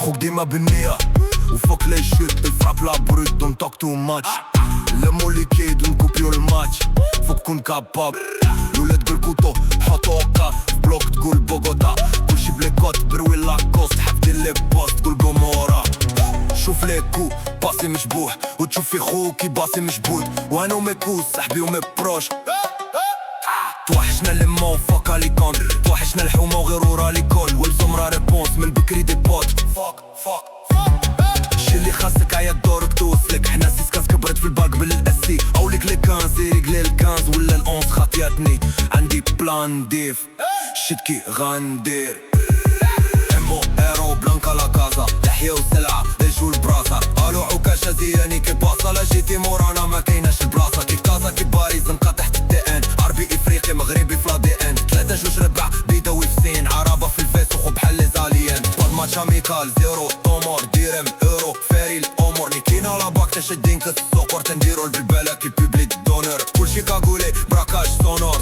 خوك ديما بالنية وفوق لي شوت الفراب لا بروت دون توك تو ماتش لمو لي كيد ونكوبيو الماتش فوق كون كاباب الولاد بالكوطو حطو هكا في بلوك تقول بوغوتا كلشي بليكوت بروي لاكوست حافدين لي بوست تقول قمورا شوف لي كو باسي مشبوح وتشوف في خوكي باسي مشبوط وانو ميكوس صاحبي ومي بروش توحشنا لما وفاكا لي كونت توحشنا الحومة وغيرورا لي كول والزمرة ريبونس من بكري دي بوت فاك شي اللي خاصك عيا دورك توصلك حنا سيسكاس كبرت في الباك بالاسي او ليك لي كانز ريقلي الكانز ولا الأونس خاطياتني عندي بلان ديف شيت كي غندير امو ايرو بلانكا لا كازا لحية وسلعة ليجو البراسة الو عكاشة زياني كي باصة لا جيتي مورانا ما كايناش البلاصة كي كازا كي باريس نقا تحت الدي ان عربي افريقي مغربي في لا دي ان 3-2 بيداوي في سين عربة في الفيس وخو بحال لي زاليان باد ماتش اميكال زيرو طومور ديرم اورو فاري الامور لي كينا لا باك تشدين كالسوق ورتا نديرو البلبالة كي بوبلي دونر كلشي كاغولي براكاج سونور